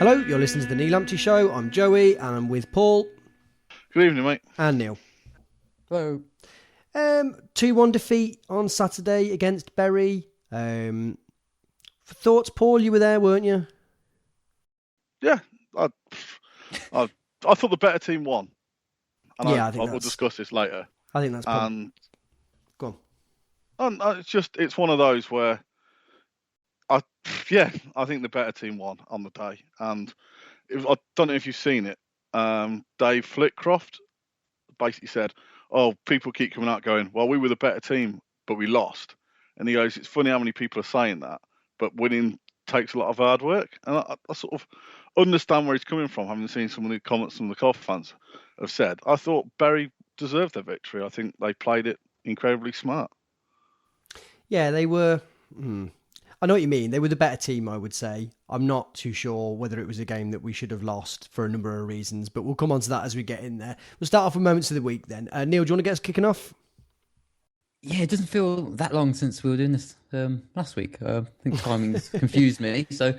Hello, you're listening to the Neil Lamptey Show. I'm Joey, and I'm with Paul. Good evening, mate. And Neil. Hello. 2-1 defeat on Saturday against Burry. Thoughts, Paul? You were there, weren't you? Yeah, I thought the better team won. And yeah, I think we'll discuss this later. I think that's probably... Go on. It's one of those where I think the better team won on the day. And I don't know if you've seen it. Dave Flitcroft basically said, people keep coming out going, well, we were the better team, but we lost. And he goes, it's funny how many people are saying that, but winning takes a lot of hard work. And I sort of understand where he's coming from, having seen some of the comments some of the Cov fans have said. I thought Burry deserved their victory. I think they played it incredibly smart. Yeah, they were... I know what you mean. They were the better team, I would say. I'm not too sure whether it was a game that we should have lost for a number of reasons, but we'll come on to that as we get in there. We'll start off with moments of the week then. Neil, do you want to get us kicking off? Yeah, it doesn't feel that long since we were doing this last week. I think timing's confused me. So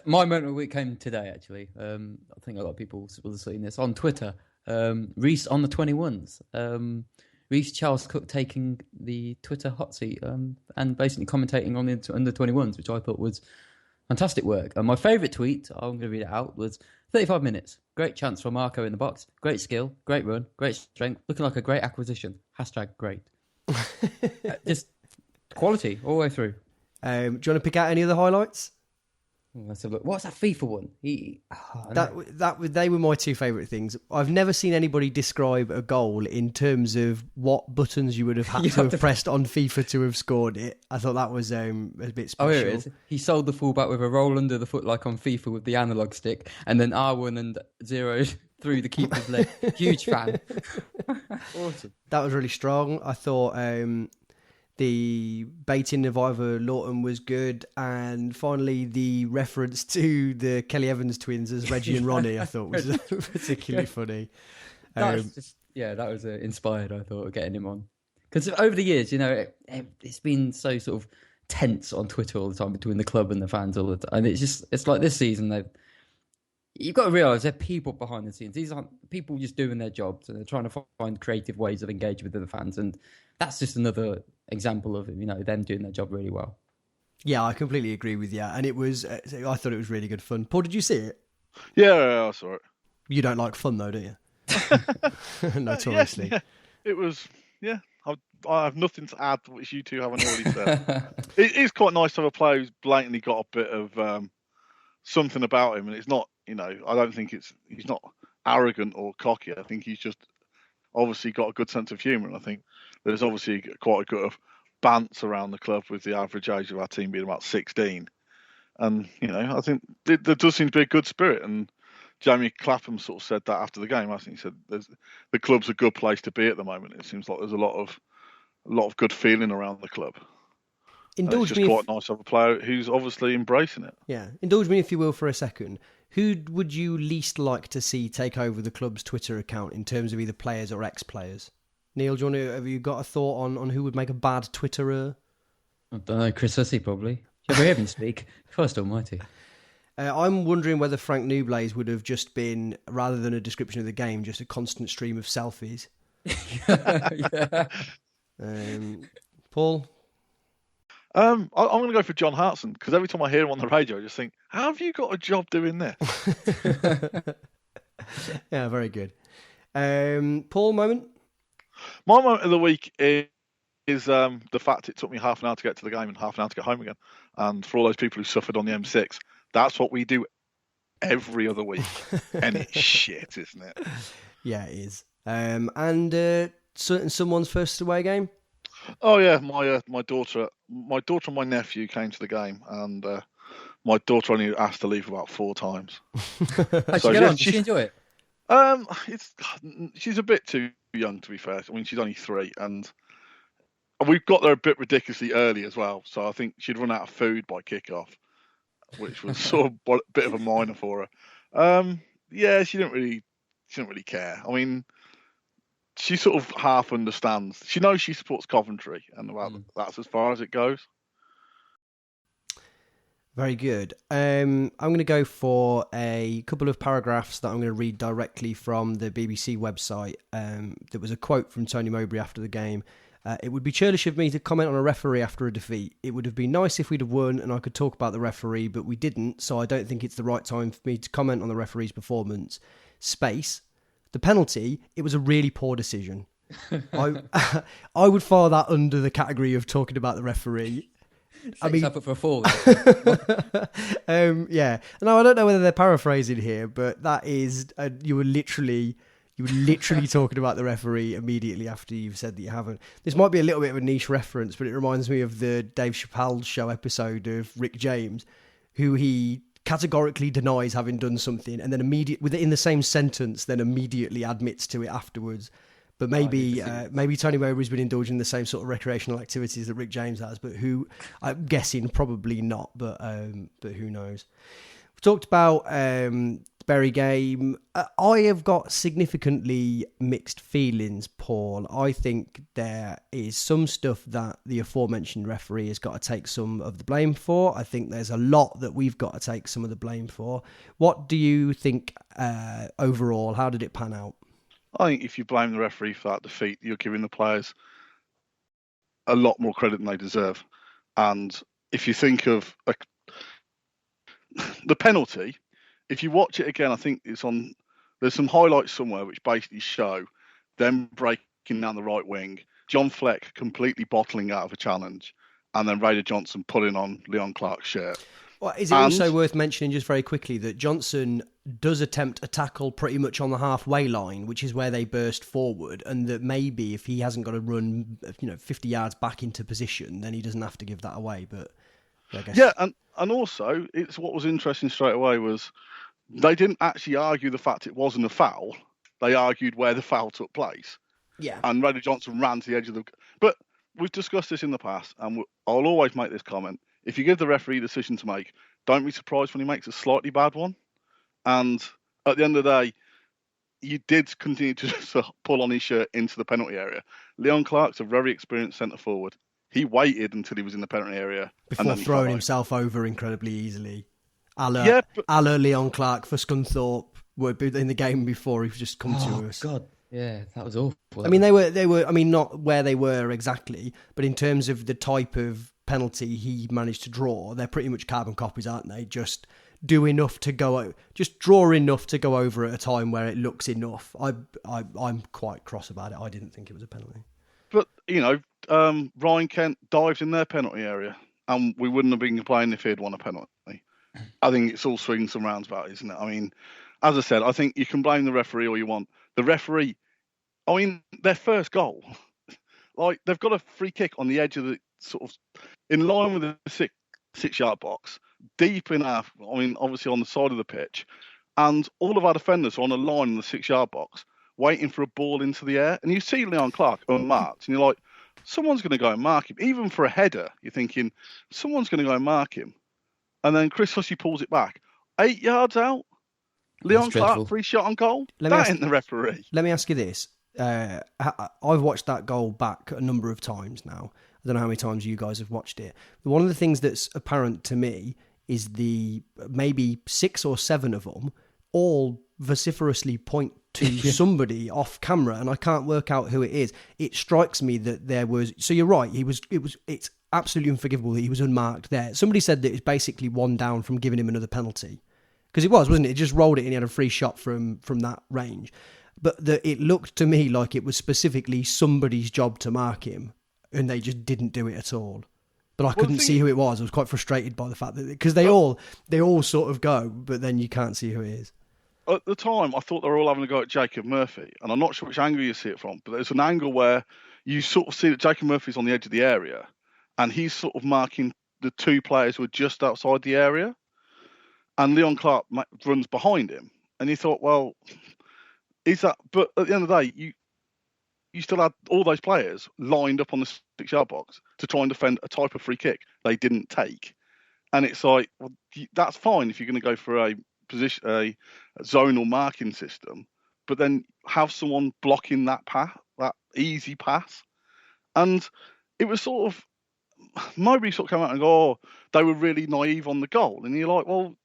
my moment of the week came today, actually. I think a lot of people will have seen this on Twitter. Reece on the 21s. Reece Charles Cook taking the Twitter hot seat and basically commentating on the under 21s, which I thought was fantastic work. And my favourite tweet, I'm going to read it out, was 35 minutes. Great chance for Marco in the box. Great skill, great run, great strength. Looking like a great acquisition. #great. Just quality all the way through. Do you want to pick out any of the highlights? Let's have a look. What's that FIFA one? They were my two favourite things. I've never seen anybody describe a goal in terms of what buttons you would have had to have pressed on FIFA to have scored it. I thought that was a bit special. Oh, here it is. He sold the fullback with a roll under the foot like on FIFA with the analog stick, and then R1 and 0 through the keeper's leg. Huge fan. Awesome. That was really strong. I thought the baiting of Ivor Lawton was good, and finally the reference to the Kelly Evans twins as Reggie and Ronnie I thought was particularly funny. That was inspired, I thought, of getting him on. Because over the years, it's been so sort of tense on Twitter all the time between the club and the fans all the time. And it's like this season, you've got to realise there are people behind the scenes. These aren't people just doing their jobs, and they're trying to find creative ways of engaging with the fans. And that's just another example of them doing their job really well. Yeah, I completely agree with you. And it was, I thought it was really good fun. Paul, did you see it? Yeah, I saw it. You don't like fun though, do you? Notoriously. Yeah. It was, I have nothing to add to what you two haven't already said. It is quite nice to have a player who's blatantly got a bit of something about him. And it's not, I don't think he's not arrogant or cocky. I think he's just obviously got a good sense of humour. And I think there's obviously quite a good of bants around the club with the average age of our team being about 16. And, I think there does seem to be a good spirit. And Jamie Clapham sort of said that after the game. I think he said the club's a good place to be at the moment. It seems like there's a lot of good feeling around the club. It's just quite nice to have a player who's obviously embracing it. Yeah. Indulge me, if you will, for a second. Who would you least like to see take over the club's Twitter account in terms of either players or ex-players? Neil, have you got a thought on who would make a bad Twitterer? I don't know, Chris Hussey probably. You ever hear him speak? Christ almighty. I'm wondering whether Frank Newblaze would have just been, rather than a description of the game, just a constant stream of selfies. Yeah. Paul? I'm going to go for John Hartson, because every time I hear him on the radio, I just think, how have you got a job doing this? Yeah, very good. Paul, moment? My moment of the week is the fact it took me half an hour to get to the game and half an hour to get home again. And for all those people who suffered on the M6, that's what we do every other week. And it's shit, isn't it? Yeah, it is. And someone's first away game? Oh yeah, my daughter and my nephew came to the game, and my daughter only asked to leave about 4 times. How'd she get on? Did she enjoy it? She's a bit too young, to be fair. I mean, she's only 3, and we've got there a bit ridiculously early as well. So I think she'd run out of food by kickoff, which was sort of a bit of a minor for her. Yeah, she didn't really care. I mean, she sort of half understands. She knows she supports Coventry, and that's as far as it goes. Very good. I'm going to go for a couple of paragraphs that I'm going to read directly from the BBC website. There was a quote from Tony Mowbray after the game. It would be churlish of me to comment on a referee after a defeat. It would have been nice if we'd have won and I could talk about the referee, but we didn't, so I don't think it's the right time for me to comment on the referee's performance. Space. The penalty, it was a really poor decision. I would file that under the category of talking about the referee. I mean, up for a four. Yeah. No, I don't know whether they're paraphrasing here, but that is you were literally talking about the referee immediately after you've said that you haven't. This might be a little bit of a niche reference, but it reminds me of the Dave Chappelle show episode of Rick James, who he categorically denies having done something, and then within the same sentence, then immediately admits to it afterwards. But maybe Tony Mowbray's been indulging in the same sort of recreational activities that Rick James has, but who I'm guessing probably not. But who knows? We talked about Burry game. I have got significantly mixed feelings, Paul. I think there is some stuff that the aforementioned referee has got to take some of the blame for. I think there's a lot that we've got to take some of the blame for. What do you think overall? How did it pan out? I think if you blame the referee for that defeat, you're giving the players a lot more credit than they deserve. And if you think of the penalty, if you watch it again, I think there's some highlights somewhere which basically show them breaking down the right wing, John Fleck completely bottling out of a challenge, and then Raider Johnson pulling on Leon Clark's shirt. Well, is it also worth mentioning just very quickly that Johnson does attempt a tackle pretty much on the halfway line, which is where they burst forward, and that maybe if he hasn't got to run 50 yards back into position, then he doesn't have to give that away. But I guess... Yeah, and also, it's what was interesting straight away was they didn't actually argue the fact it wasn't a foul. They argued where the foul took place. Yeah. And Raider Johnson ran to the edge of the... But we've discussed this in the past, and I'll always make this comment. If you give the referee a decision to make, don't be surprised when he makes a slightly bad one. And at the end of the day, you did continue to pull on his shirt into the penalty area. Leon Clark's a very experienced centre forward. He waited until he was in the penalty area before throwing himself over incredibly easily. A la Leon Clark for Scunthorpe were in the game before he's just come to us. God. Yeah, that was awful. I mean, they were. I mean, not where they were exactly, but in terms of the type of penalty he managed to draw, they're pretty much carbon copies, aren't they? Just do enough to go, just draw enough to go over at a time where it looks enough. I'm quite cross about it. I didn't think it was a penalty. But Ryan Kent dived in their penalty area, and we wouldn't have been complaining if he had won a penalty. I think it's all swings and roundabouts, isn't it? I mean, as I said, I think you can blame the referee all you want. The referee, I mean, their first goal, like they've got a free kick on the edge of the sort of in line with the six-yard box, deep in our, I mean, obviously on the side of the pitch, and all of our defenders are on a line in the 6-yard box, waiting for a ball into the air. And you see Leon Clark unmarked, and you're like, someone's going to go and mark him. Even for a header, you're thinking, someone's going to go and mark him. And then Chris Hussey pulls it back. 8 yards out, Leon Clark, free shot on goal. That ain't the referee. Let me ask you this. I've watched that goal back a number of times now. I don't know how many times you guys have watched it. One of the things that's apparent to me is the maybe 6 or 7 of them all vociferously point to somebody off camera, and I can't work out who it is. It strikes me that there was... So you're right. It's absolutely unforgivable that he was unmarked there. Somebody said that it's basically one down from giving him another penalty. Because it wasn't it? It just rolled it and he had a free shot from that range. But it looked to me like it was specifically somebody's job to mark him, and they just didn't do it at all. But I couldn't see who it was. I was quite frustrated by the fact that... Because they all sort of go, but then you can't see who it is. At the time, I thought they were all having a go at Jacob Murphy, and I'm not sure which angle you see it from, but there's an angle where you sort of see that Jacob Murphy's on the edge of the area, and he's sort of marking the 2 players who are just outside the area, and Leon Clark runs behind him, and you thought, well, is that... But at the end of the day, you still had all those players lined up on the 6-yard box to try and defend a type of free kick they didn't take, and it's like, well, that's fine if you're going to go for a zonal marking system, but then have someone blocking that path, that easy pass. And it was sort of Mowbray sort of came out and go, oh, they were really naive on the goal. And you're like, well,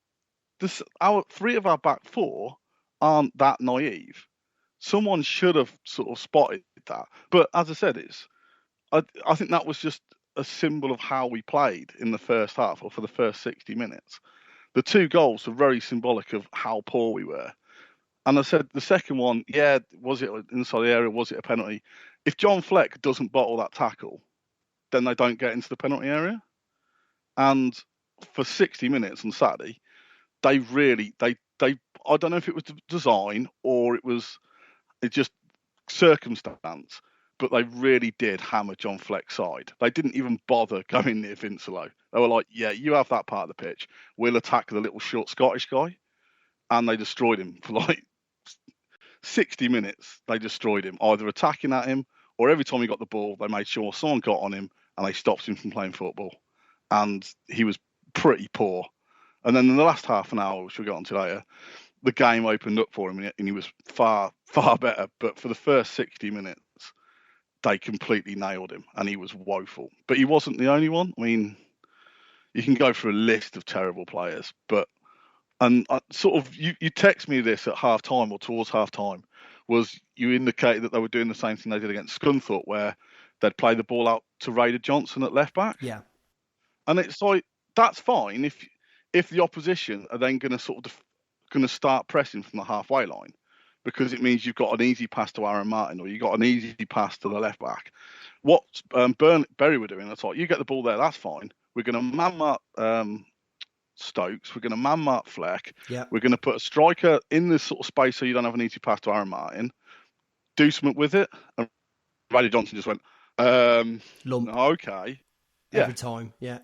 our 3 of our back 4 aren't that naive. Someone should have sort of spotted that. But as I said, I think that was just a symbol of how we played in the first half, or for the first 60 minutes. The 2 goals were very symbolic of how poor we were. And I said the second one, yeah, was it inside the area? Was it a penalty? If John Fleck doesn't bottle that tackle, then they don't get into the penalty area. And for 60 minutes on Saturday, they I don't know if it was design or it just circumstance, but they really did hammer John Fleck's side. They didn't even bother going near Vincelo. They were like, yeah, you have that part of the pitch. We'll attack the little short Scottish guy. And they destroyed him for like 60 minutes. They destroyed him, either attacking at him or every time he got the ball, they made sure someone got on him and they stopped him from playing football. And he was pretty poor. And then in the last half an hour, which we'll get on to later, the game opened up for him and he was far, far better. But for the first 60 minutes, they completely nailed him and he was woeful. But he wasn't the only one. I mean, you can go through a list of terrible players, but you text me this at half time or towards half time, was you indicated that they were doing the same thing they did against Scunthorpe, where they'd play the ball out to Raider Johnson at left back. Yeah. And it's like, that's fine if the opposition are then going to start pressing from the halfway line, because it means you've got an easy pass to Aaron Martin or you've got an easy pass to the left back. What Burry were doing, that's like, you get the ball there, that's fine. We're going to man mark Stokes. We're going to man mark Fleck. Yeah. We're going to put a striker in this sort of space so you don't have an easy pass to Aaron Martin. Do something with it. And Raider Johnson just went, lump. Okay. Every time, yeah.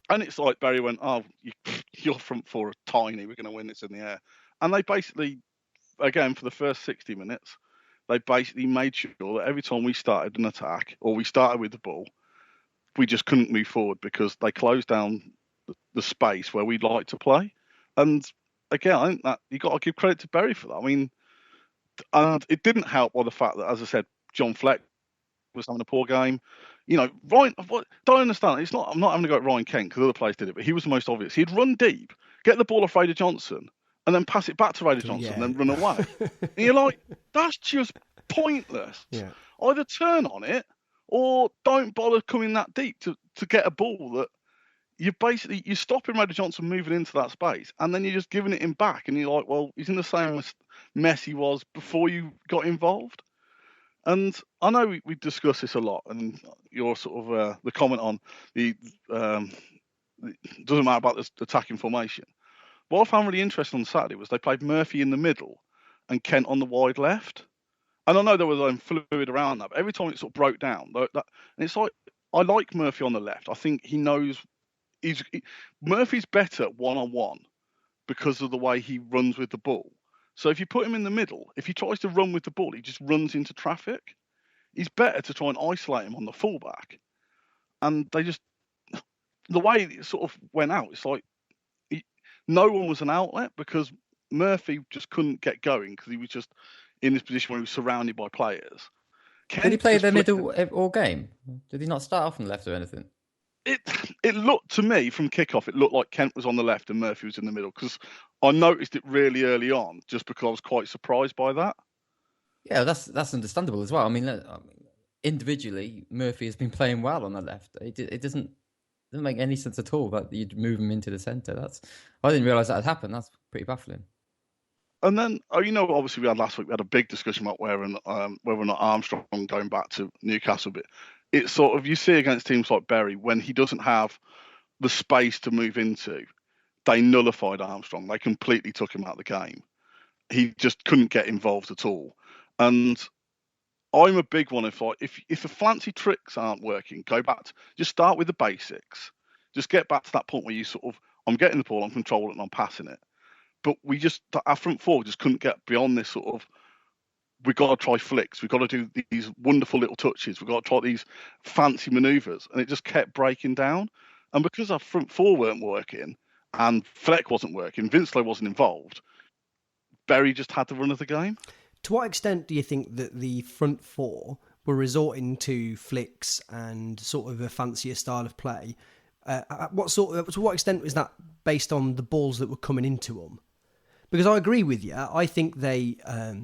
And it's like Barry went, oh, your front 4 are tiny. We're going to win this in the air. And they basically, again, for the first 60 minutes, they basically made sure that every time we started an attack or we started with the ball, we just couldn't move forward because they closed down the space where we'd like to play. And again, I think that you got to give credit to Burry for that. I mean, and it didn't help by the fact that, as I said, John Fleck was having a poor game. You know, Ryan, don't understand. I'm not having to go at Ryan Kent because other players did it, but he was the most obvious. He'd run deep, get the ball off Raider Johnson, and then pass it back to Raider Johnson, and then run away. And you're like, that's just pointless. Yeah. Either turn on it or don't bother coming that deep to get a ball that you're stopping Raider Johnson moving into that space, and then you're just giving it him back, and you're like, well, he's in the same mess he was before you got involved. And I know we discuss this a lot, and your sort of the comment on the it doesn't matter about this attacking formation. What I found really interesting on Saturday was they played Murphy in the middle and Kent on the wide left. And I know there was fluid around that, but every time it sort of broke down, and it's like, I like Murphy on the left. I think he knows Murphy's better one-on-one because of the way he runs with the ball. So if you put him in the middle, if he tries to run with the ball, he just runs into traffic. He's better to try and isolate him on the fullback. And the way it sort of went out, it's like no one was an outlet because Murphy just couldn't get going because he was just in this position where he was surrounded by players. Did he play the middle all game? Did he not start off on the left or anything? It looked to me from kickoff, it looked like Kent was on the left and Murphy was in the middle because I noticed it really early on just because I was quite surprised by that. Yeah, that's understandable as well. I mean, individually, Murphy has been playing well on the left. It doesn't make any sense at all that you'd move him into the centre. I didn't realise that had happened. That's pretty baffling. And then, obviously we had a big discussion about whether or not Armstrong going back to Newcastle, but it's sort of, you see against teams like Burry, when he doesn't have the space to move into, they nullified Armstrong. They completely took him out of the game. He just couldn't get involved at all. And I'm a big one if the fancy tricks aren't working, go back just start with the basics. Just get back to that point where you sort of, I'm getting the ball, I'm controlling it, and I'm passing it. But our front four just couldn't get beyond this sort of, we've got to try flicks, we've got to do these wonderful little touches, we've got to try these fancy manoeuvres, and it just kept breaking down. And because our front four weren't working, and Fleck wasn't working, Vincelo wasn't involved, Burry just had the run of the game. To what extent do you think that the front four were resorting to flicks and sort of a fancier style of play, to what extent was that based on the balls that were coming into them? Because I agree with you. I think I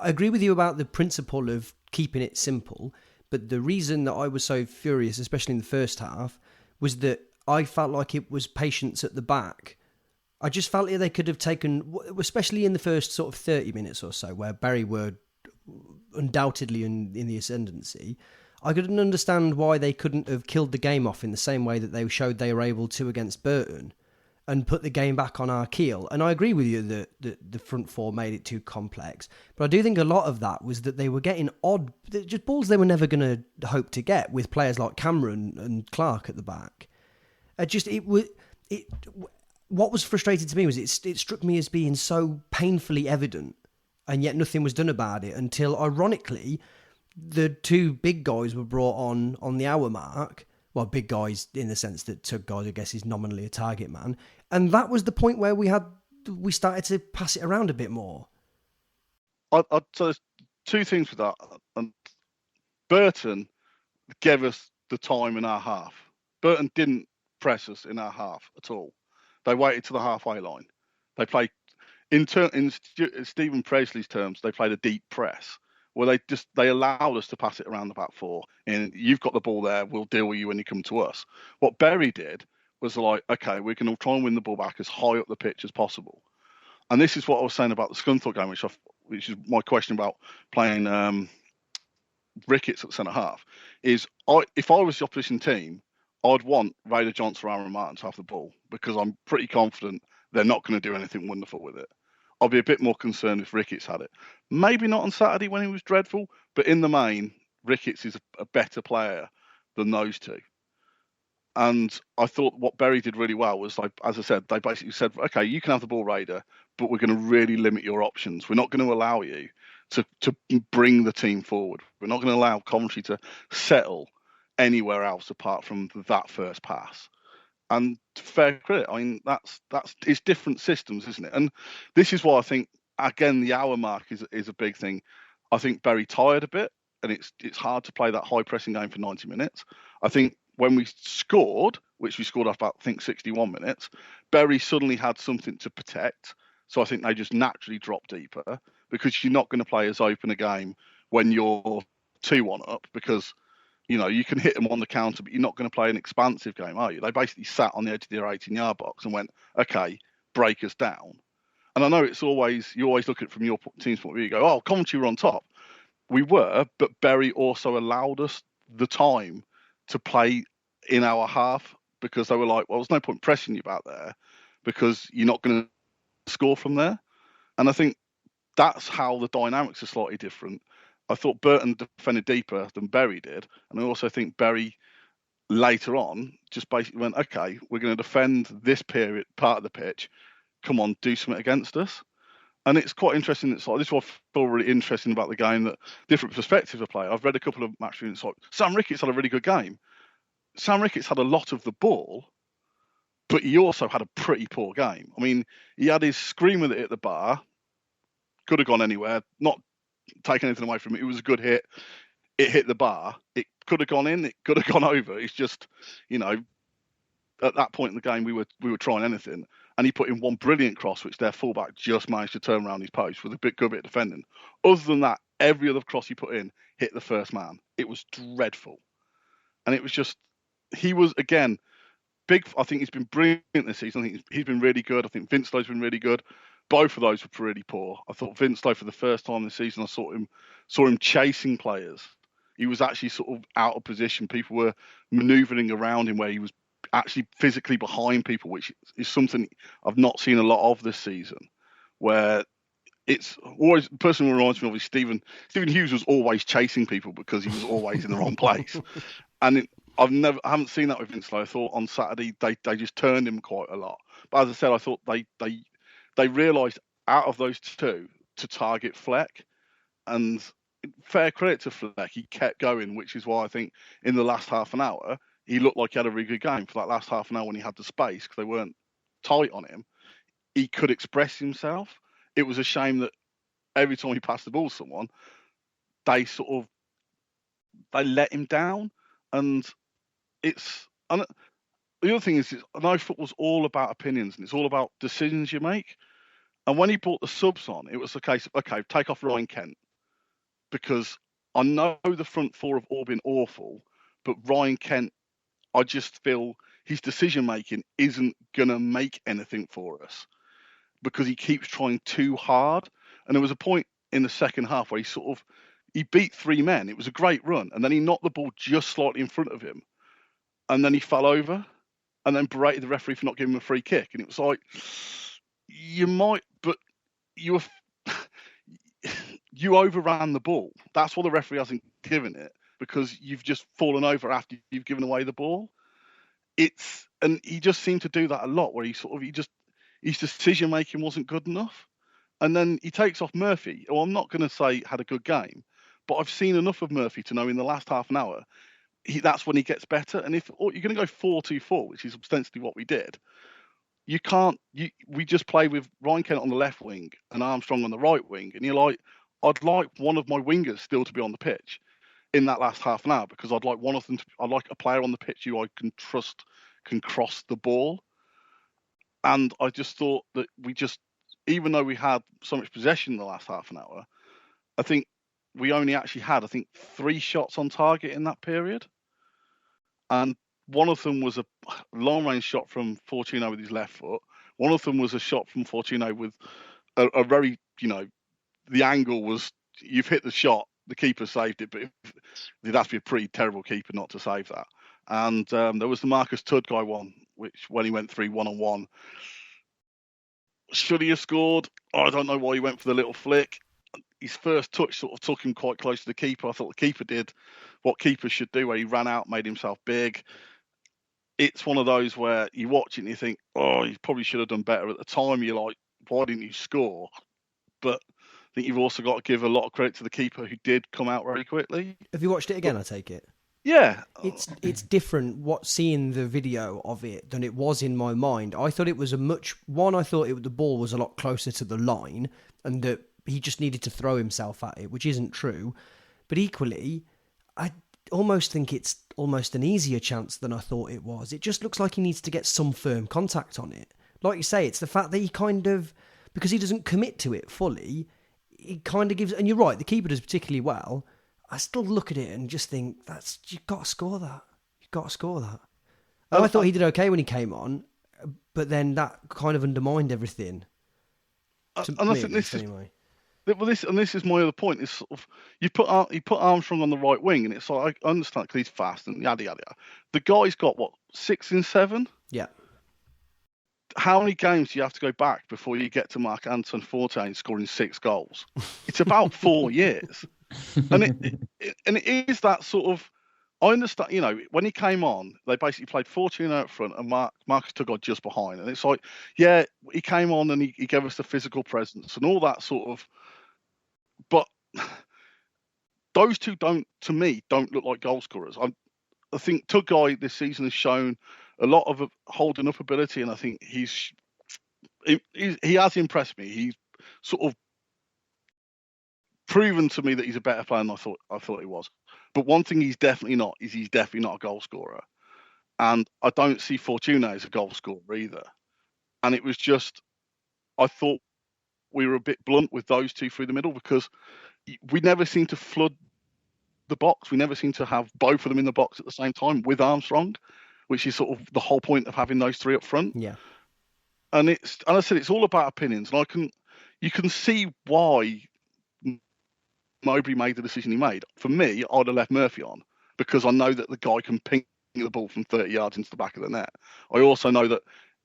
agree with you about the principle of keeping it simple. But the reason that I was so furious, especially in the first half, was that I felt like it was patience at the back. I just felt like they could have taken, especially in the first sort of 30 minutes or so, where Burry were undoubtedly in the ascendancy. I couldn't understand why they couldn't have killed the game off in the same way that they showed they were able to against Burton and put the game back on our keel. And I agree with you that the front four made it too complex. But I do think a lot of that was that they were getting just balls they were never going to hope to get with players like Cameron and Clark at the back. What was frustrating to me was it struck me as being so painfully evident, and yet nothing was done about it until, ironically, the two big guys were brought on the hour mark. Well, big guys in the sense that Tug guys, I guess, is nominally a target man. And that was the point where we started to pass it around a bit more. So there's two things with that. And Burton gave us the time in our half. Burton didn't press us in our half at all. They waited to the halfway line. They played, in Stephen Presley's terms, they played a deep press, where they allowed us to pass it around the back four. And you've got the ball there, we'll deal with you when you come to us. What Burry did was like, okay, we're going to try and win the ball back as high up the pitch as possible. And this is what I was saying about the Scunthorpe game, which is my question about playing Ricketts at centre half. If I was the opposition team, I'd want Raider Johnson or Aaron Martin to have the ball, because I'm pretty confident they're not going to do anything wonderful with it. I'll be a bit more concerned if Ricketts had it. Maybe not on Saturday when he was dreadful, but in the main, Ricketts is a better player than those two. And I thought what Burry did really well was, like, as I said, they basically said, okay, you can have the ball, Raider, but we're going to really limit your options. We're not going to allow you to bring the team forward. We're not going to allow Coventry to settle anywhere else apart from that first pass. And fair credit, I mean, it's different systems, isn't it? And this is why I think, again, the hour mark is a big thing. I think Burry tired a bit, and it's hard to play that high pressing game for 90 minutes. I think when we scored, which we scored after, I think, 61 minutes, Burry suddenly had something to protect. So I think they just naturally dropped deeper, because you're not going to play as open a game when you're 2-1 up, because you can hit them on the counter, but you're not going to play an expansive game, are you? They basically sat on the edge of their 18-yard box and went, okay, break us down. And I know you always look at it from your team's point of view, you go, oh, Coventry were on top. We were, but Burry also allowed us the time to play in our half, because they were like, well, there's no point pressing you back there, because you're not going to score from there. And I think that's how the dynamics are slightly different. I thought Burton defended deeper than Burry did. And I also think Burry later on just basically went, okay, we're going to defend this part of the pitch. Come on, do something against us. And it's quite interesting. This is what I feel really interesting about the game, that different perspectives of play. I've read a couple of match reviews. Like, Sam Ricketts had a really good game. Sam Ricketts had a lot of the ball, but he also had a pretty poor game. I mean, he had his scream with it at the bar. Could have gone anywhere. Not take anything away from it. It was a good hit. It hit the bar. It could have gone in. It could have gone over. It's just, at that point in the game, we were trying anything. And he put in one brilliant cross, which their fullback just managed to turn around his post with a good bit of defending. Other than that, every other cross he put in hit the first man. It was dreadful. And it was just, he was, again, big. I think he's been brilliant this season. I think he's been really good. I think Vincelow's been really good. Both of those were pretty poor. I thought Vincelow, for the first time this season, I saw him chasing players. He was actually sort of out of position. People were manoeuvring around him where he was actually physically behind people, which is something I've not seen a lot of this season. Where it's always, the person who reminds me of is Stephen Hughes was always chasing people because he was always in the wrong place. And I haven't seen that with Vincelow. I thought on Saturday they just turned him quite a lot. But as I said, I thought they realised out of those two to target Fleck, and fair credit to Fleck, he kept going, which is why I think in the last half an hour he looked like he had a really good game. For that last half an hour when he had the space, because they weren't tight on him, he could express himself. It was a shame that every time he passed the ball to someone, they sort of they let him down, and the other thing is, I know football's all about opinions and it's all about decisions you make. And when he brought the subs on, it was a case of, okay, take off Ryan Kent, because I know the front four have all been awful, but Ryan Kent, I just feel his decision making isn't gonna make anything for us because he keeps trying too hard. And there was a point in the second half where he beat three men. It was a great run, and then he knocked the ball just slightly in front of him, and then he fell over, and then berated the referee for not giving him a free kick. And it was like, you might, but you overran the ball. That's why the referee hasn't given it, because you've just fallen over after you've given away the ball. And he just seemed to do that a lot, where his decision making wasn't good enough. And then he takes off Murphy, who I'm not going to say had a good game, but I've seen enough of Murphy to know in the last half an hour, that's when he gets better. And if you're going to go 4-2-4, which is ostensibly what we did, you can't. We just play with Ryan Kent on the left wing and Armstrong on the right wing, and you're like, I'd like one of my wingers still to be on the pitch in that last half an hour, because I'd like one of them. I'd like a player on the pitch who I can trust can cross the ball. And I just thought that even though we had so much possession in the last half an hour, I think we only actually had 3 shots on target in that period, and one of them was a long-range shot from Fortuno with his left foot. One of them was a shot from Fortuno with a very, the angle was, you've hit the shot, the keeper saved it, but it'd have to be a pretty terrible keeper not to save that. And there was the Marcus Tudguy one, which when he went 3 1-on-1, should he have scored? I don't know why he went for the little flick. His first touch sort of took him quite close to the keeper. I thought the keeper did what keepers should do, where he ran out, made himself big. It's one of those where you watch it and you think, oh, you probably should have done better. At the time, you're like, why didn't you score? But I think you've also got to give a lot of credit to the keeper, who did come out very quickly. Have you watched it again, I take it? Yeah. It's different seeing the video of it than it was in my mind. I thought it was I thought the ball was a lot closer to the line and that he just needed to throw himself at it, which isn't true. But equally, I almost think it's almost an easier chance than I thought it was. It just looks like he needs to get some firm contact on it. Like you say, it's the fact that he because he doesn't commit to it fully, he kind of gives, and you're right, the keeper does particularly well. I still look at it and just think, you've got to score that. You've got to score that. And I thought he did okay when he came on, but then that kind of undermined everything. And I think this is my other point. Is sort of you put Armstrong on the right wing, and it's like, I understand because he's fast and yada yada yada. The guy's got 6 and 7. Yeah. How many games do you have to go back before you get to Mark Anton Forte scoring 6 goals? It's about 4 years, and it is that sort of. I understand, when he came on, they basically played Fortuno up front and Marcus Tudguy just behind, and it's like, yeah, he came on and he gave us the physical presence and all that sort of. But those two don't look like goal scorers. I think Tudguy this season has shown a lot of holding up ability, and I think he has impressed me. He's sort of proven to me that he's a better player than I thought he was. But one thing he's definitely not a goal scorer, and I don't see Fortuno as a goal scorer either. And it was just, I thought we were a bit blunt with those two through the middle, because we never seem to flood the box. We never seem to have both of them in the box at the same time with Armstrong, which is sort of the whole point of having those three up front. Yeah. And I said, it's all about opinions, and you can see why Mowbray made the decision he made. For me, I'd have left Murphy on, because I know that the guy can ping the ball from 30 yards into the back of the net. I also know that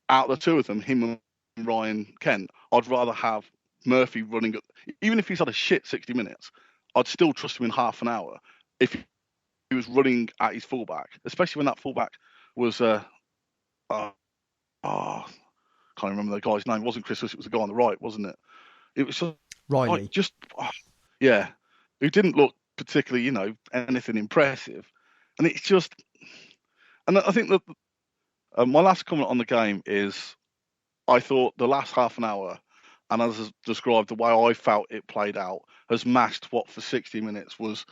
out of the two of them, him and Ryan Kent, I'd rather have Murphy running, even if he's had a shit 60 minutes, I'd still trust him in half an hour if he was running at his fullback, especially when that fullback was, can't remember the guy's name. It wasn't Chris, it was the guy on the right, wasn't it? It was Riley. Yeah, who didn't look particularly, anything impressive. And it's just, and I think that my last comment on the game is, I thought the last half an hour, and as described, the way I felt it played out, has matched what for 60 minutes was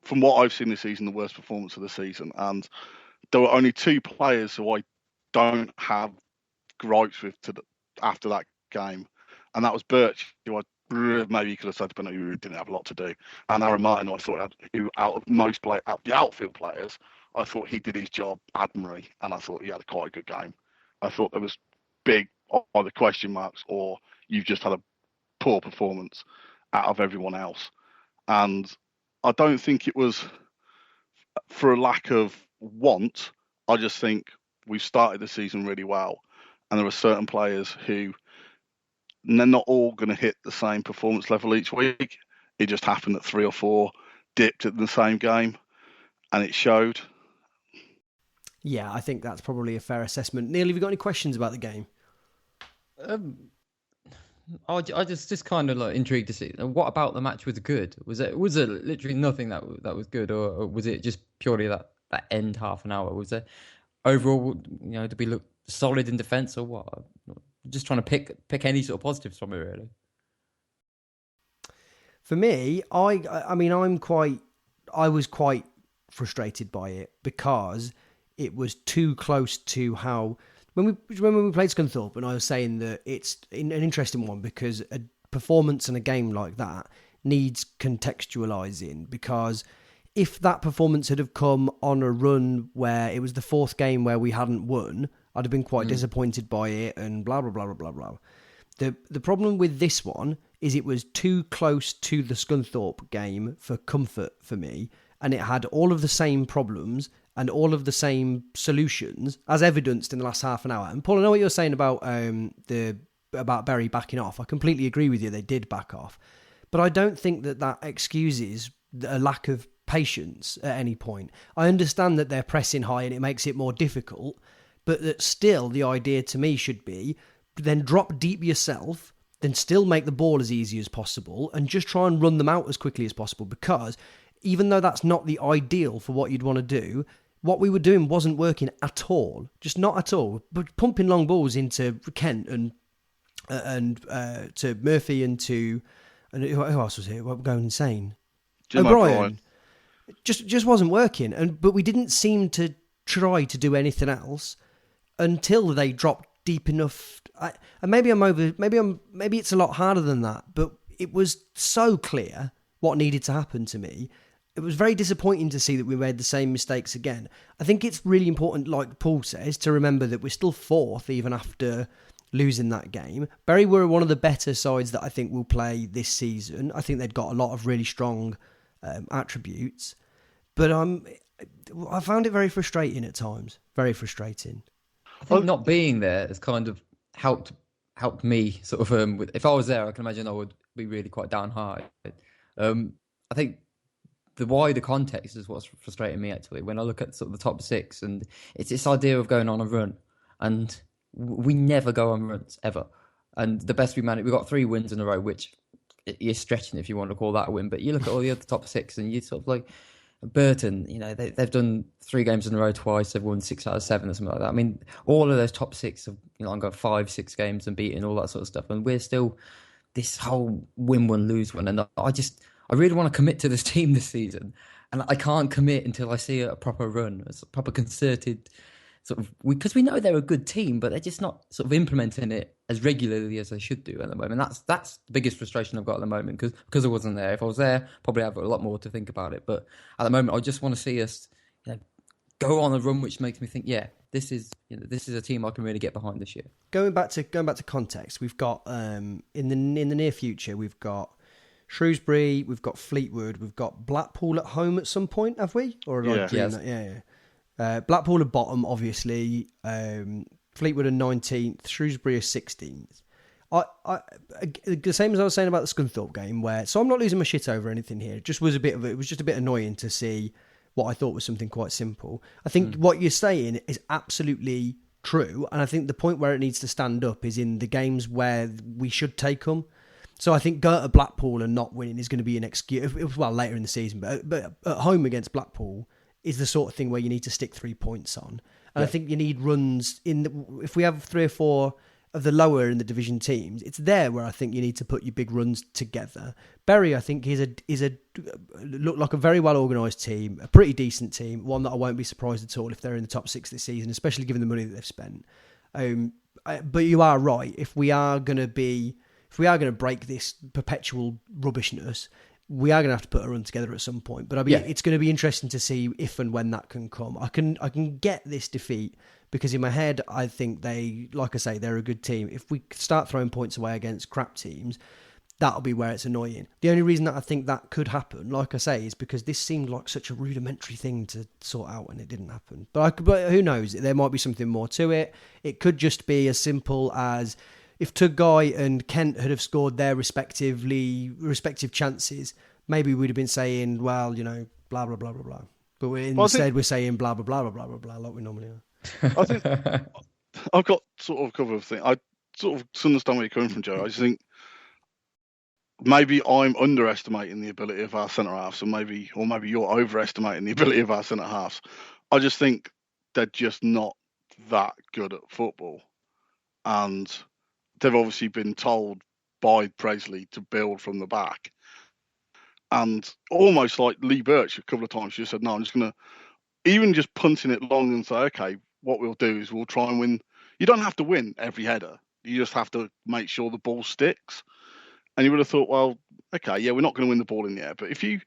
from what I've seen this season, the worst performance of the season. And there were only 2 players who I don't have gripes with after that game, and that was Birch, who I maybe you could have said, but who didn't have a lot to do, and Aaron Martin, I thought, who out of the outfield players, I thought he did his job admirably, and I thought he had quite a good game. I thought there was big either question marks or you've just had a poor performance out of everyone else, and I don't think it was for a lack of want. I just think we've started the season really well, and there are certain players who they're not all going to hit the same performance level each week. It just happened that 3 or 4 dipped at the same game, and it showed. Yeah, I think that's probably a fair assessment. Neil, have you got any questions about the game? I just kind of like intrigued to see what about the match was good. Was it literally nothing that was good, or was it just purely that end half an hour? Was there overall, did we look solid in defence or what? Just trying to pick any sort of positives from it, really. For me, I was quite frustrated by it because it was too close to how when we played Scunthorpe, and I was saying that it's an interesting one because a performance in a game like that needs contextualising, because if that performance had have come on a run where it was the 4th game where we hadn't won, I'd have been quite disappointed by it and blah, blah, blah, blah, blah, blah. The problem with this one is it was too close to the Scunthorpe game for comfort for me, and it had all of the same problems and all of the same solutions as evidenced in the last half an hour. And Paul, I know what you're saying about about Burry backing off. I completely agree with you. They did back off. But I don't think that excuses a lack of patience at any point. I understand that they're pressing high and it makes it more difficult, but that still the idea to me should be then drop deep yourself, then still make the ball as easy as possible and just try and run them out as quickly as possible, because even though that's not the ideal for what you'd want to do, what we were doing wasn't working at all. Just not at all. But pumping long balls into Kent and to Murphy and who else was here? We're going insane. O'Brien. Just wasn't working. But we didn't seem to try to do anything else until they dropped deep enough. And maybe it's a lot harder than that. But it was so clear what needed to happen to me. It was very disappointing to see that we made the same mistakes again. I think it's really important, like Paul says, to remember that we're still 4th even after losing that game. Burry were one of the better sides that I think will play this season. I think they'd got a lot of really strong attributes. But I found it very frustrating at times. Very frustrating. I think not being there has kind of helped me sort of. If I was there, I can imagine I would be really quite downhearted. I think the wider context is what's frustrating me, actually, when I look at sort of the top 6, and it's this idea of going on a run, and we never go on runs ever. And the best we got 3 wins in a row, which you're stretching if you want to call that a win. But you look at all the other top 6, and you sort of like Burton. They've done 3 games in a row twice. They've won 6 out of 7 or something like that. I mean, all of those top 6 have got 5, 6 games and beaten all that sort of stuff, and we're still this whole win one lose one. And I really want to commit to this team this season, and I can't commit until I see a proper run, a proper concerted sort of, because we know they're a good team, but they're just not sort of implementing it as regularly as they should do at the moment. That's the biggest frustration I've got at the moment, because I wasn't there. If I was there, probably have a lot more to think about it. But at the moment, I just want to see us go on a run, which makes me think, yeah, this is a team I can really get behind this year. Going back to context, we've got in the near future, we've got Shrewsbury, we've got Fleetwood, we've got Blackpool at home at some point, have we? Or Blackpool at bottom, obviously. Fleetwood are 19th, Shrewsbury are 16th. The same as I was saying about the Scunthorpe game, so I'm not losing my shit over anything here. It was just a bit annoying to see what I thought was something quite simple. I think what you're saying is absolutely true, and I think the point where it needs to stand up is in the games where we should take them. So I think go to Blackpool and not winning is going to be an excuse. Well, later in the season, but at home against Blackpool is the sort of thing where you need to stick 3 points on. And I think you need runs if we have 3 or 4 of the lower in the division teams, it's there where I think you need to put your big runs together. Bury, I think, is a look like a very well organised team, a pretty decent team, one that I won't be surprised at all if they're in the top 6 this season, especially given the money that they've spent. But you are right. If we are going to break this perpetual rubbishness, we are going to have to put a run together at some point. But it's going to be interesting to see if and when that can come. I can get this defeat because in my head, I think they're a good team. If we start throwing points away against crap teams, that'll be where it's annoying. The only reason that I think that could happen, like I say, is because this seemed like such a rudimentary thing to sort out and it didn't happen. But who knows? There might be something more to it. It could just be as simple as if Tugguy and Kent had have scored their respective chances, maybe we'd have been saying, well, blah, blah, blah, blah, blah. But instead we're saying blah, blah, blah, blah, blah, blah, blah, like we normally are. I think I've got sort of a couple of things. I sort of understand where you're coming from, Joe. I just think maybe I'm underestimating the ability of our centre-halves, or maybe you're overestimating the ability of our centre-halves. I just think they're just not that good at football. And they've obviously been told by Presley to build from the back. And almost like Lee Birch a couple of times, she just said, no, I'm just going to, even just punting it long and say, okay, what we'll do is we'll try and win. You don't have to win every header. You just have to make sure the ball sticks. And you would have thought, well, okay, yeah, we're not going to win the ball in the air. But if you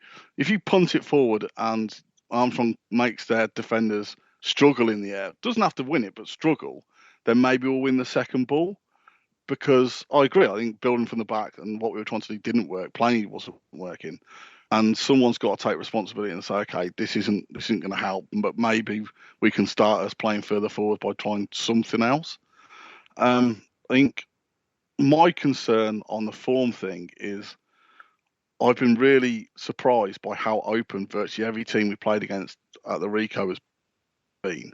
punt it forward and Armstrong makes their defenders struggle in the air, doesn't have to win it, but struggle, then maybe we'll win the second ball. Because I agree, I think building from the back and what we were trying to do didn't work. Playing wasn't working, and someone's got to take responsibility and say, okay, this isn't going to help, but maybe we can start us playing further forward by trying something else. I think my concern on the form thing is I've been really surprised by how open virtually every team we played against at the Rico has been,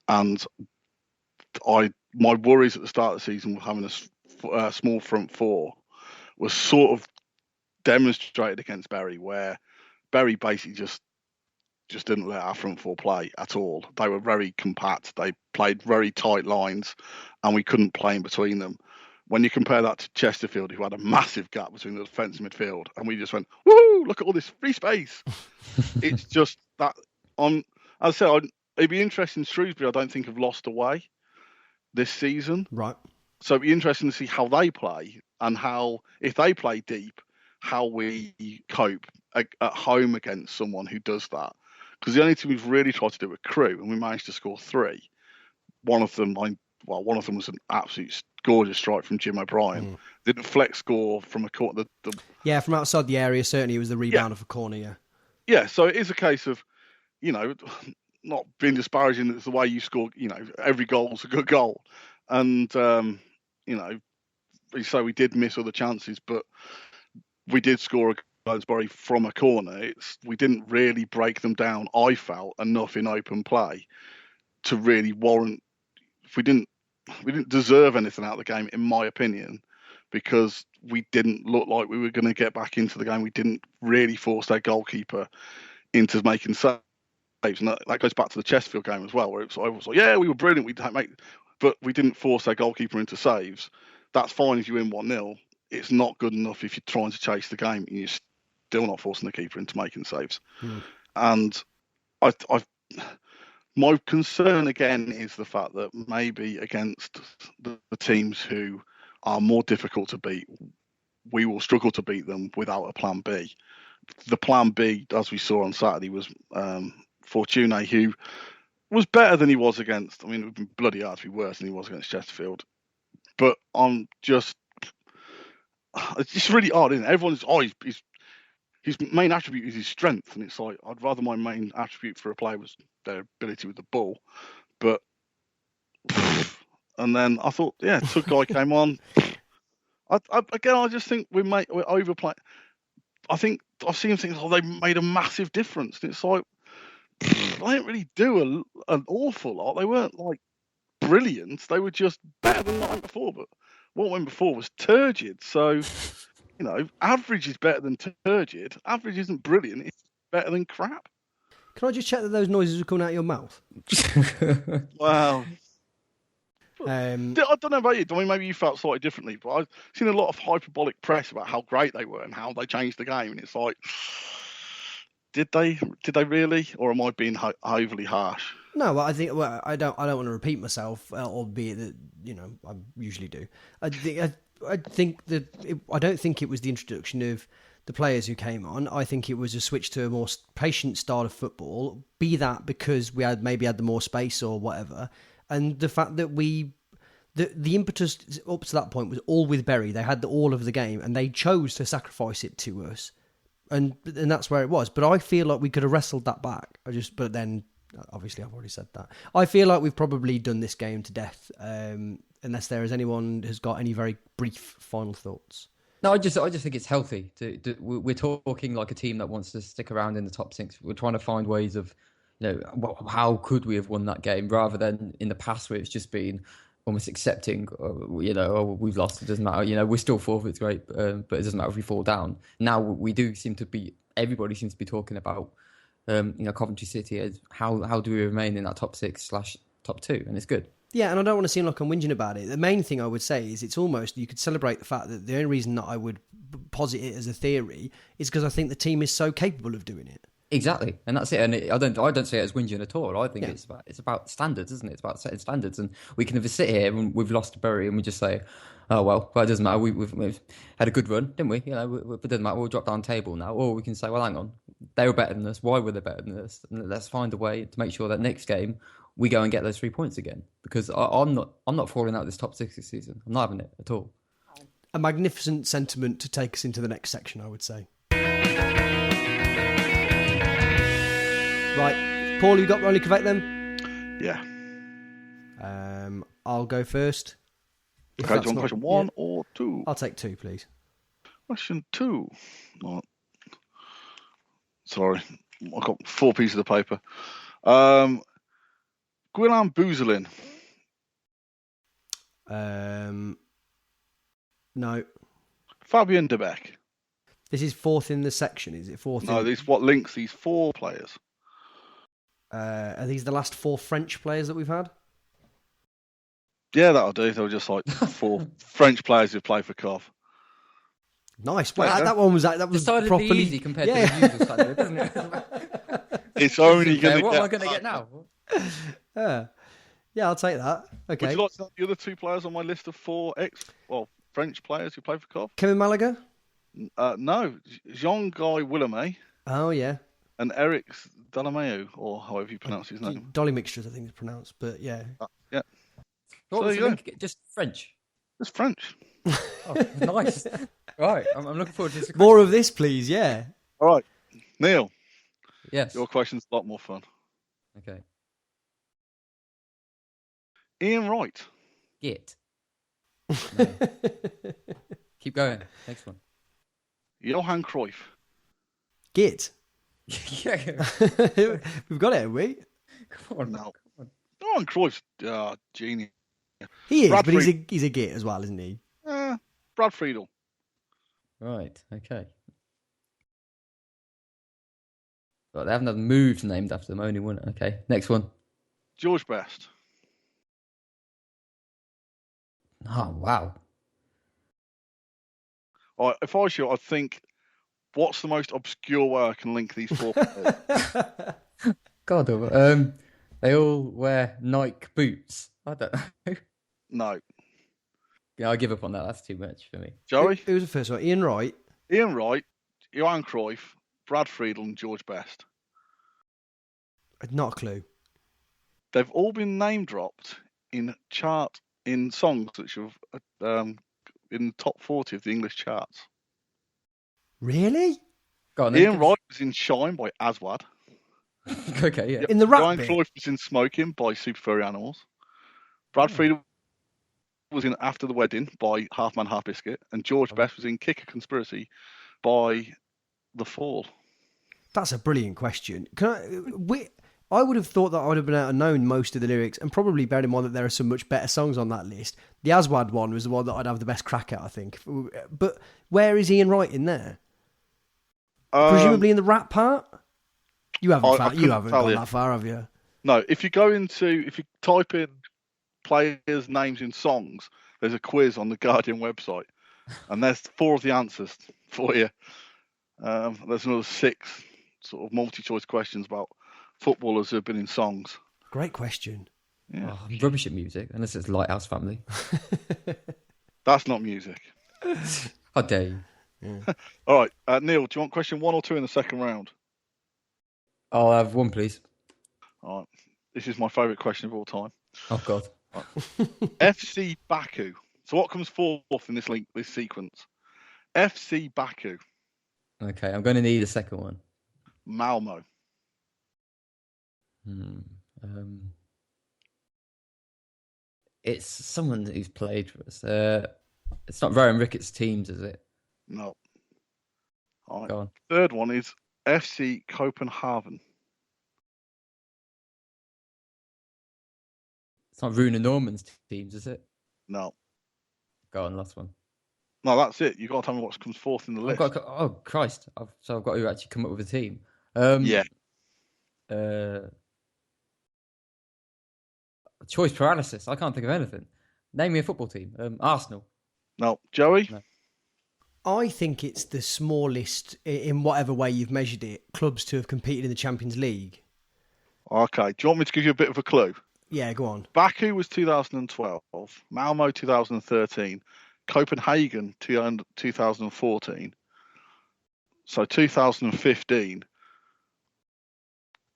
and my worries at the start of the season with having a small front four was sort of demonstrated against Burry, where Burry basically just didn't let our front four play at all. They were very compact. They played very tight lines, and we couldn't play in between them. When you compare that to Chesterfield, who had a massive gap between the defence and midfield, and we just went, woohoo, look at all this free space. It's just that, as I said, it'd be interesting. Shrewsbury, I don't think, have lost away this season. Right. So it'd be interesting to see how they play and how, if they play deep, how we cope at home against someone who does that. Because the only thing we've really tried to do with Crew, and we managed to score 3. One of them was an absolute gorgeous strike from Jim O'Brien. The deflect score from a corner. Yeah, from outside the area, certainly it was the rebound of a corner, yeah. Yeah, so it is a case of, not being disparaging, it's the way you score, every goal's a good goal. And, so we did miss other chances, but we did score against Burry from a corner. We didn't really break them down, I felt, enough in open play to really warrant. We didn't deserve anything out of the game, in my opinion, because we didn't look like we were going to get back into the game. We didn't really force their goalkeeper into making saves. And that goes back to the Chesterfield game as well, where I was like, yeah, we were brilliant, but we didn't force their goalkeeper into saves. That's fine if you win 1-0. It's not good enough if you're trying to chase the game and you're still not forcing the keeper into making saves. And my concern again is the fact that maybe against the teams who are more difficult to beat, we will struggle to beat them without a plan B. The plan B, as we saw on Saturday, was Fortune, who was better than he was against. I mean, it would be bloody hard to be worse than he was against Chesterfield. But it's just really odd, isn't it? Everyone's, his main attribute is his strength. And it's like, I'd rather my main attribute for a player was their ability with the ball. But, and then I thought, yeah, Tugguy came on. I just think we're overplaying. I think I've seen things, they made a massive difference. And it's like, they didn't really do an awful lot. They weren't like brilliant. They were just better than the night before. But what went before was turgid. So, average is better than turgid. Average isn't brilliant. It's better than crap. Can I just check that those noises are coming out of your mouth? Wow. I don't know about you. I mean, maybe you felt slightly differently, but I've seen a lot of hyperbolic press about how great they were and how they changed the game, and it's like, did they really, or am I being overly harsh? No, I think I don't want to repeat myself, albeit that I usually do. I think I don't think it was the introduction of the players who came on. I think it was a switch to a more patient style of football. Be that because we had the more space or whatever. And the fact that the impetus up to that point was all with Burry. They had all of the game, and they chose to sacrifice it to us, and that's where it was. But I feel like we could have wrestled that back. But then obviously I've already said that. I feel like we've probably done this game to death, unless there is anyone who's got any very brief final thoughts. No, I just think it's healthy. We're talking like a team that wants to stick around in the top six. We're trying to find ways of, how could we have won that game, rather than in the past where it's just been almost accepting, we've lost, it doesn't matter. We're still fourth, it's great, but it doesn't matter if we fall down. Now everybody seems to be talking about, Coventry City as how do we remain in that top 6/top 2, and it's good. Yeah, and I don't want to seem like I'm whinging about it. The main thing I would say is it's almost, you could celebrate the fact that the only reason that I would posit it as a theory is because I think the team is so capable of doing it. Exactly, and that's it. And I don't say it as whinging at all. I think it's about standards, isn't it? It's about setting standards, and we can either sit here and we've lost to Burry and we just say, oh well, it doesn't matter. We've had a good run, didn't we? It doesn't matter. We'll drop down table now, or we can say, well, hang on, they were better than us. Why were they better than us? And let's find a way to make sure that next game we go and get those 3 points again. Because I'm not falling out of this top 6 this season. I'm not having it at all. A magnificent sentiment to take us into the next section, I would say. Right, Paul, you got Only Covvect then? Yeah. I'll go first. Okay, do you want question 1 or 2? I'll take 2, please. Question 2. Oh, sorry, I've got 4 pieces of paper. Guillaume Bouzelin. No. Fabian De Beek. This is 4th in the section, is it? 4th? No, this is what links these 4 players. Are these the last 4 French players that we've had? Yeah, that'll do. They were just like 4 French players who play for Cov. Nice. Well, that one was decidedly properly easy compared to the usual standard, doesn't it? It's only going to What am I going to get now? Yeah, I'll take that. Okay. Would you like to know the other 2 players on my list of 4 French players who play for Cov? Kevin Malaga? No, Jean-Guy Willemay. Oh, yeah. And Eric Dalameu, or however you pronounce his name. Dolly Mixtures, I think it's pronounced, but yeah. Yeah. What was the link? Just French? Just French. Oh, nice. Right, I'm looking forward to this. More of this, please, yeah. All right. Neil. Yes. Your question's a lot more fun. Okay. Ian Wright. Git. No. Keep going. Next one. Johan Cruyff. Git. Yeah. We've got it, haven't we? Come on now. Johan Cruyff's genius. He is, Brad but he's a Git as well, isn't he? Brad Friedel. Right, okay. But they haven't had moves named after them, only one. Okay, next one. George Best. Oh, wow. All right, if I was you, I'd think, what's the most obscure way I can link these 4 players? God, they all wear Nike boots. I don't know. No. Yeah, I give up on that. That's too much for me. Joey? Who was the first one? Ian Wright. Ian Wright, Johan Cruyff, Brad Friedel, and George Best. Not a clue. They've all been name dropped in songs which have in the top 40 of the English charts. Really? Go on, Ian Wright was in Shine by Aswad. Okay, yeah. In the rap Johan bit? Cruyff was in Smoking by Super Furry Animals. Brad Friedel was in After the Wedding by Half Man Half Biscuit, and George Best was in Kick a Conspiracy by The Fall. That's a brilliant question. I would have thought that I would have been able to know most of the lyrics, and probably bear in mind that there are some much better songs on that list. The Aswad one was the one that I'd have the best crack at, I think. But where is Ian Wright in there? Presumably in the rap part? You haven't gone that far, have you? No, if you type in players' names in songs, there's a quiz on the Guardian website, and there's 4 of the answers for you. There's another 6 sort of multi-choice questions about footballers who have been in songs. Great question. Yeah. I'm rubbish at music, unless it's Lighthouse Family. That's not music. How dare you? Yeah. All right, Neil, do you want question 1 or 2 in the second round? I'll have one, please. All right. This is my favourite question of all time. Oh, God. FC Baku. So what comes fourth in this sequence? FC Baku. Okay, I'm going to need a second one. Malmo. It's someone who's played for us. It's not Rowan Ricketts' teams, is it? No. All right. Go on. Third one is FC Copenhagen. It's not Runa Norman's teams, is it? No. Go on, last one. No, that's it. You've got to tell me what comes fourth in the list. Oh, Christ. So I've got to actually come up with a team. Yeah. Choice paralysis. I can't think of anything. Name me a football team. Arsenal. No. Joey? No. I think it's the smallest, in whatever way you've measured it, clubs to have competed in the Champions League. Okay. Do you want me to give you a bit of a clue? Yeah, go on. Baku was 2012. Malmo 2013. Copenhagen 2014. So 2015.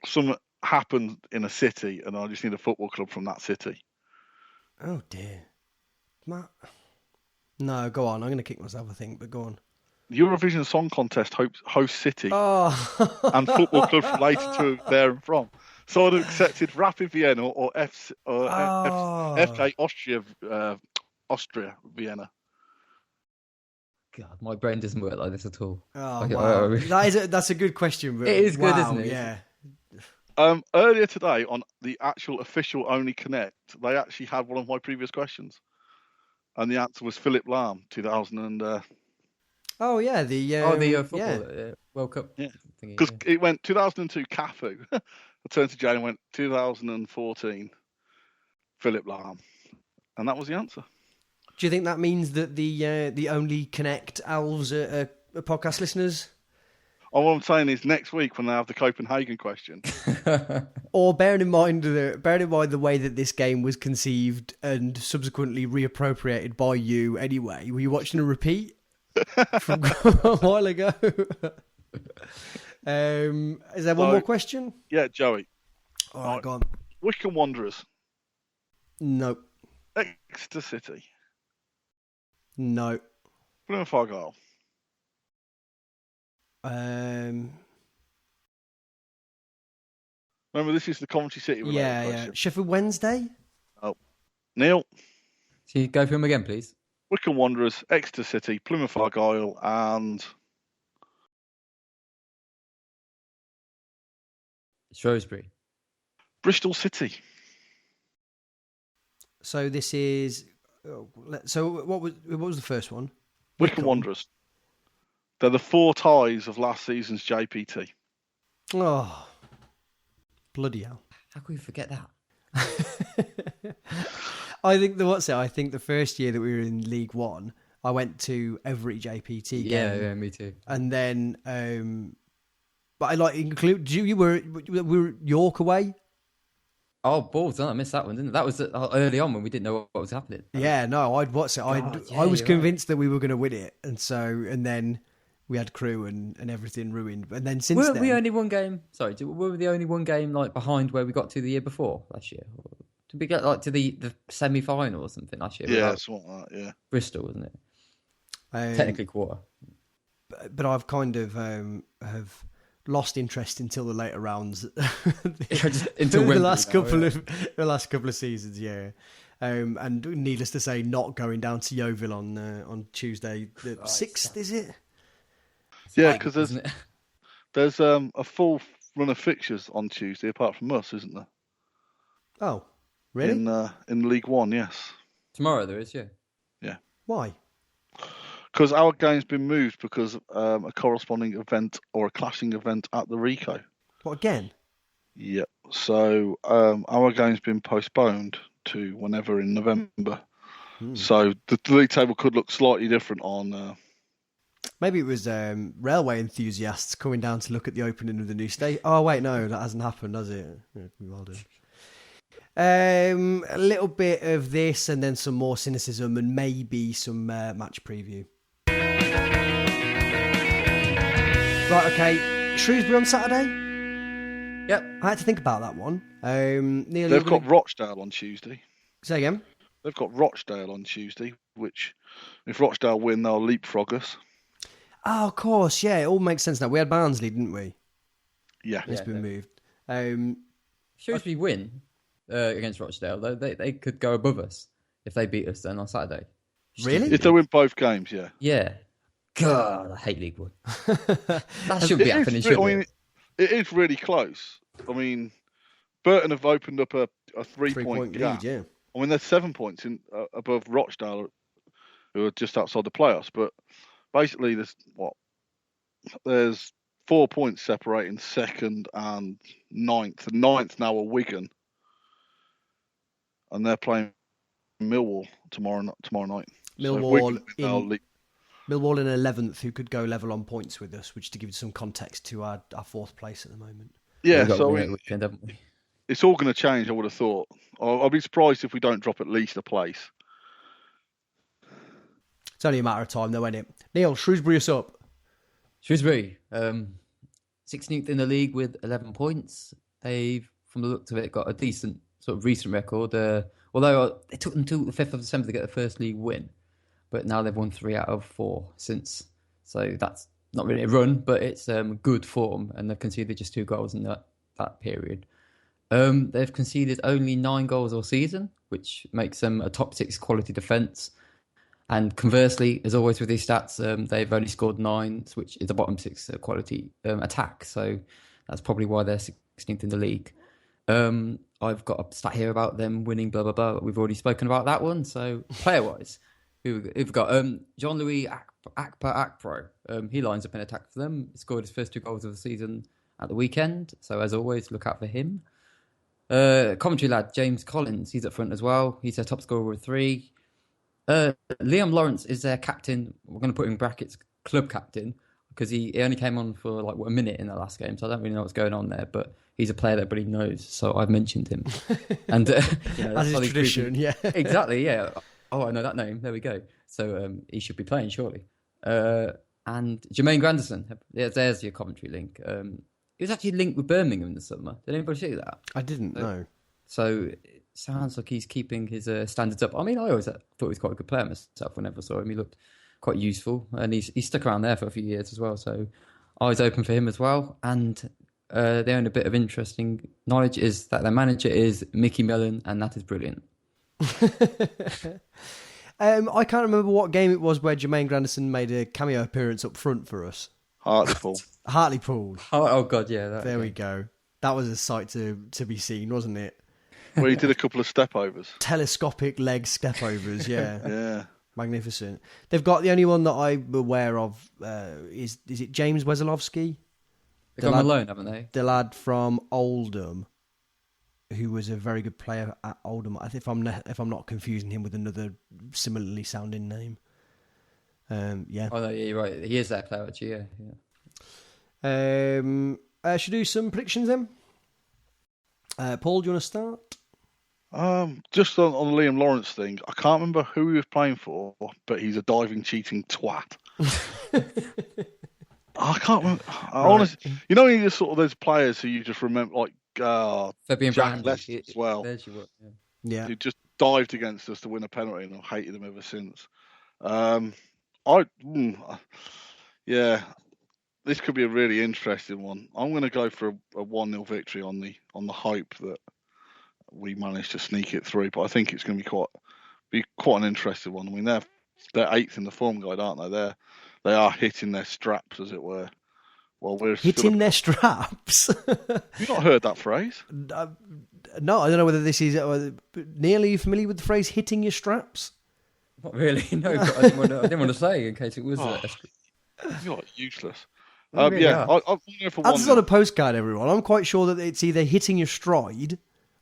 Something happened in a city, and I just need a football club from that city. Oh, dear. Matt? No, go on. I'm going to kick myself, I think, but go on. Eurovision Song Contest host city Oh. and football club related to there and from. So I'd have accepted Rapid Vienna or FK Austria Vienna. God, my brain doesn't work like this at all. Oh, wow. That's a good question. But it is good, wow, isn't it? Yeah. Earlier today on the actual official Only Connect, they actually had one of my previous questions, and the answer was Philip Lahm, 2000 Oh yeah, the football World Cup. Yeah, because it went 2002 Cafu. I turned to Jane and went 2014 Philip Lahm, and that was the answer. Do you think that means that the Only Connect elves are podcast listeners? All I'm saying is next week when they have the Copenhagen question. Or bearing in mind the way that this game was conceived and subsequently reappropriated by you anyway, were you watching a repeat from a while ago? Is there one more question? Yeah, Joey. All right, go on. Wycombe Wanderers. No. Exeter City. No. Plymouth Argyle. Remember, this is the Coventry City related question. Sheffield Wednesday? Oh. Neil? Can you go for him again, please? Wycombe Wanderers, Exeter City, Plymouth Argyle, and... Shrewsbury. Bristol City. So this is... So what was the first one? Wycombe Wanderers. They're the 4 ties of last season's JPT. Oh, bloody hell! How can we forget that? I think the first year that we were in League One, I went to every JPT game. Yeah, me too. And then, but I include. We were York away. Oh, balls! I missed that one, didn't I? That was early on when we didn't know what was happening. Yeah, no, I'd watch it. I was convinced that we were going to win it, and then we had crew and everything ruined. And then since then, we only one game. Sorry, were we the only one game behind where we got to the year before last year? Did we get to the semi-final or something last year? Yeah, something like that. Yeah, Bristol, wasn't it? Technically quarter. But I've kind of have lost interest until the later rounds. Until the last couple of seasons, yeah. And needless to say, not going down to Yeovil on Tuesday the 6th, is it? Yeah, because there's a full run of fixtures on Tuesday apart from us, isn't there? Oh, really? In League One, yes. Tomorrow there is, yeah. Yeah. Why? Because our game's been moved because a corresponding event or a clashing event at the Rico. What, again? Yep. So our game's been postponed to whenever in November. So the league table could look slightly different on. Maybe it was railway enthusiasts coming down to look at the opening of the new station. Oh wait, no, that hasn't happened, has it? Yeah, well done. A little bit of this, and then some more cynicism, and maybe some match preview. Right, okay. Shrewsbury on Saturday? Yep. I had to think about that one. Neil, They've got Rochdale on Tuesday. Say again? They've got Rochdale on Tuesday, which, if Rochdale win, they'll leapfrog us. Oh, of course, yeah. It all makes sense now. We had Barnsley, didn't we? Yeah. It's been moved. Shrewsbury win against Rochdale, though they could go above us if they beat us then on Saturday. Really? If they win both games, yeah. Yeah. God, I hate League One. That shouldn't be happening, should it? It is really close. I mean, Burton have opened up a 3-point gap. lead, yeah. I mean, there's 7 points above Rochdale, who are just outside the playoffs. But basically, there's 4 points separating second and ninth. And ninth now are Wigan, and they're playing Millwall tomorrow night. Millwall in 11th, who could go level on points with us, which to give you some context to our fourth place at the moment. Yeah, so it's all going to change, I would have thought. I'll be surprised if we don't drop at least a place. It's only a matter of time, though, isn't it? Neil, Shrewsbury us up. Shrewsbury, 16th in the league with 11 points. They've, from the looks of it, got a decent sort of recent record. Although it took them until the 5th of December to get the first league win. But now they've won 3 out of 4 since. So that's not really a run, but it's good form. And they've conceded just 2 goals in that period. They've conceded only 9 goals all season, which makes them a top 6 quality defence. And conversely, as always with these stats, they've only scored 9, which is the bottom 6 quality attack. So that's probably why they're 16th in the league. I've got a stat here about them winning blah, blah, blah. We've already spoken about that one. So player-wise, who've got Jean-Louis Akpro. He lines up in attack for them. He scored his first 2 goals of the season at the weekend. So as always, look out for him. Coventry lad, James Collins, he's up front as well. He's their top scorer with 3. Liam Lawrence is their captain. We're going to put in brackets club captain because he only came on for like a minute in the last game, so I don't really know what's going on there. But he's a player that everybody knows, so I've mentioned him. And as is tradition, yeah, exactly, yeah. Oh, I know that name. There we go. So he should be playing surely. And Jermaine Granderson, there's your Coventry link. He was actually linked with Birmingham in the summer. Did anybody see that? I didn't know. So it sounds like he's keeping his standards up. I mean, I always thought he was quite a good player myself whenever I saw him. He looked quite useful, and he's stuck around there for a few years as well. So eyes open for him as well. And the only bit of interesting knowledge is that their manager is Mickey Mellon, and that is brilliant. I can't remember what game it was where Jermaine Granderson made a cameo appearance up front for us. Hartlepool. Oh God, yeah. There we go. That was a sight to be seen, wasn't it? Where he did a couple of stepovers. Telescopic leg stepovers, yeah. Yeah. Magnificent. They've got the only one that I'm aware of is it James Wesolowski? They've gone alone, haven't they? The lad from Oldham, who was a very good player at Oldham. I think if I'm not confusing him with another similarly sounding name. Yeah. Oh, no, yeah, you're right. He is that player, actually, yeah. Should we do some predictions then? Paul, do you want to start? Just on the Liam Lawrence thing, I can't remember who he was playing for, but he's a diving, cheating twat. I can't remember. Honestly, you know, you just sort of those players who you just remember, like Fabian Jack Lester as well. Yeah, who just dived against us to win a penalty, and I've hated him ever since. Yeah, this could be a really interesting one. I'm going to go for a 1-0 victory on the hope that we managed to sneak it through. But I think it's going to be quite an interesting one. I mean, they're 8th in the form guide, aren't they? They are hitting their straps, as it were. Well, we're hitting their straps. You've not heard that phrase? No, I don't know whether this is. Neil, are you familiar with the phrase "hitting your straps"? Not really. No, but I didn't want to say in case it was. You're useless. Really yeah, I'm going for 1-0. That's on a postcard, everyone. I'm quite sure that it's either hitting your stride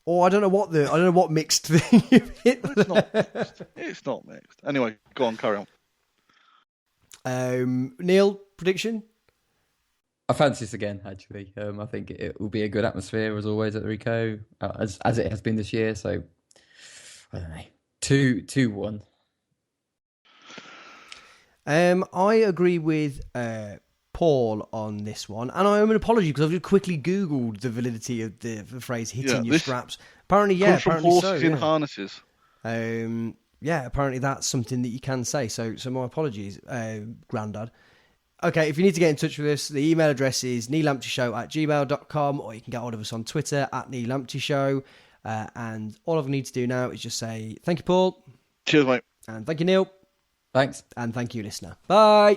Or I don't know what mixed thing you've hit. It's not mixed. Anyway, go on, carry on. Neil, prediction? I fancy this again, actually. I think it will be a good atmosphere, as always, at the Ricoh, as it has been this year. So, I don't know. 2-1. I agree with Paul on this one, and I owe an apology because I've just quickly Googled the validity of the phrase "hitting your straps." Apparently, comes from horses so, in harnesses. Apparently that's something that you can say. So my apologies, Grandad. Okay, if you need to get in touch with us, the email address is neelamptyshow@gmail.com, or you can get hold of us on Twitter @neelamptyshow. And all I need to do now is just say thank you, Paul. Cheers, mate. And thank you, Neil. Thanks. And thank you, listener. Bye.